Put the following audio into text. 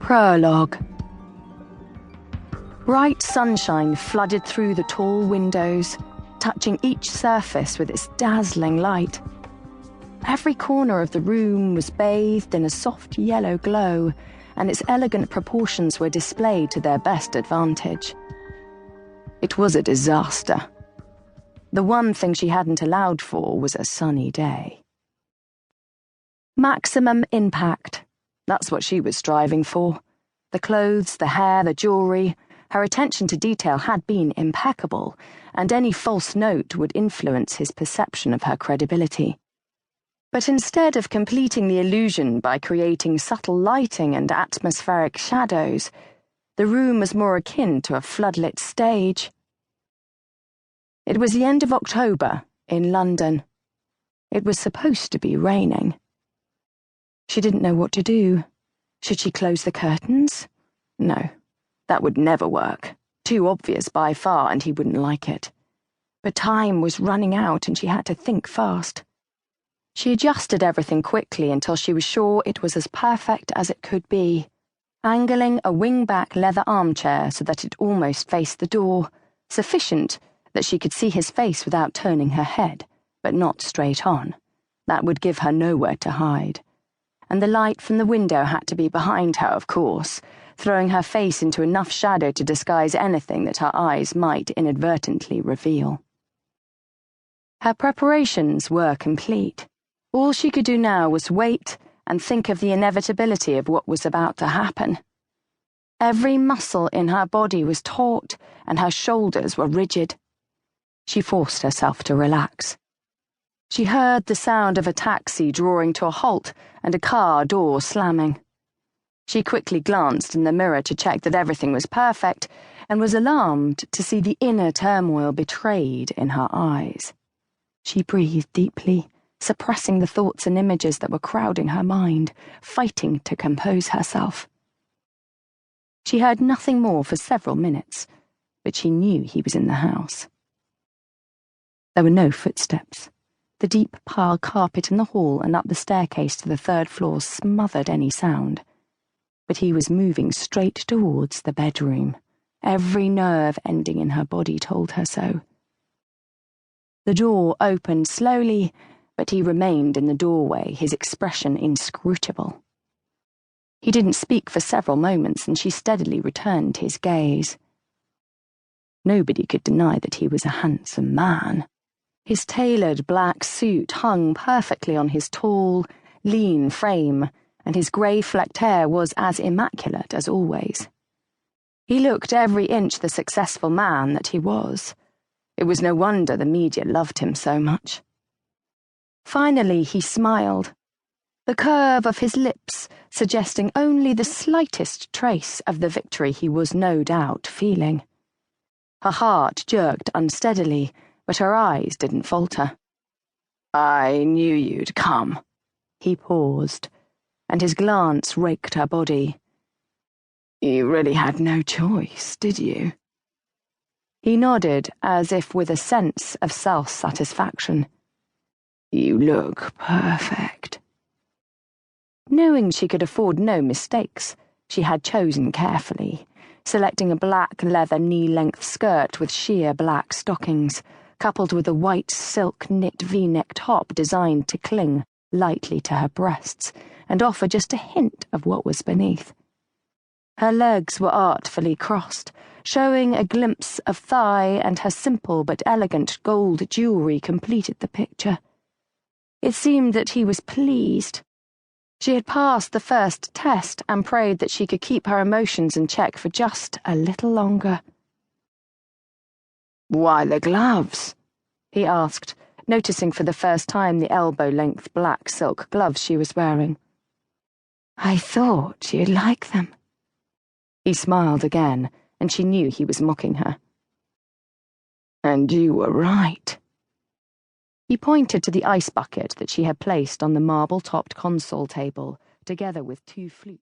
Prologue. Bright sunshine flooded through the tall windows, touching each surface with its dazzling light. Every corner of the room was bathed in a soft yellow glow, and its elegant proportions were displayed to their best advantage. It was a disaster. The one thing she hadn't allowed for was a sunny day. Maximum impact. That's what she was striving for. The clothes, the hair, the jewelry, her attention to detail had been impeccable, and any false note would influence his perception of her credibility. But instead of completing the illusion by creating subtle lighting and atmospheric shadows, the room was more akin to a floodlit stage. It was the end of October in London. It was supposed to be raining. She didn't know what to do. Should she close the curtains? No, that would never work. Too obvious by far, and he wouldn't like it. But time was running out, and she had to think fast. She adjusted everything quickly until she was sure it was as perfect as it could be, angling a wing-back leather armchair so that it almost faced the door, sufficient that she could see his face without turning her head, but not straight on. That would give her nowhere to hide. And the light from the window had to be behind her, of course, throwing her face into enough shadow to disguise anything that her eyes might inadvertently reveal. Her preparations were complete. All she could do now was wait and think of the inevitability of what was about to happen. Every muscle in her body was taut, and her shoulders were rigid. She forced herself to relax. She heard the sound of a taxi drawing to a halt and a car door slamming. She quickly glanced in the mirror to check that everything was perfect, and was alarmed to see the inner turmoil betrayed in her eyes. She breathed deeply, suppressing the thoughts and images that were crowding her mind, fighting to compose herself. She heard nothing more for several minutes, but she knew he was in the house. There were no footsteps. The deep pile carpet in the hall and up the staircase to the third floor smothered any sound. But he was moving straight towards the bedroom. Every nerve ending in her body told her so. The door opened slowly, but he remained in the doorway, his expression inscrutable. He didn't speak for several moments, and she steadily returned his gaze. Nobody could deny that he was a handsome man. His tailored black suit hung perfectly on his tall, lean frame, and his grey-flecked hair was as immaculate as always. He looked every inch the successful man that he was. It was no wonder the media loved him so much. Finally, he smiled, the curve of his lips suggesting only the slightest trace of the victory he was no doubt feeling. Her heart jerked unsteadily, but her eyes didn't falter. "I knew you'd come." He paused, and his glance raked her body. "You really had no choice, did you?" He nodded, as if with a sense of self-satisfaction. "You look perfect." Knowing she could afford no mistakes, she had chosen carefully, selecting a black leather knee-length skirt with sheer black stockings, coupled with a white silk knit V-neck top designed to cling lightly to her breasts and offer just a hint of what was beneath. Her legs were artfully crossed, showing a glimpse of thigh, and her simple but elegant gold jewelry completed the picture. It seemed that he was pleased. She had passed the first test and prayed that she could keep her emotions in check for just a little longer. "Why the gloves?" he asked, noticing for the first time the elbow-length black silk gloves she was wearing. "I thought you'd like them." He smiled again, and she knew he was mocking her. "And you were right." He pointed to the ice bucket that she had placed on the marble-topped console table, together with 2 flutes.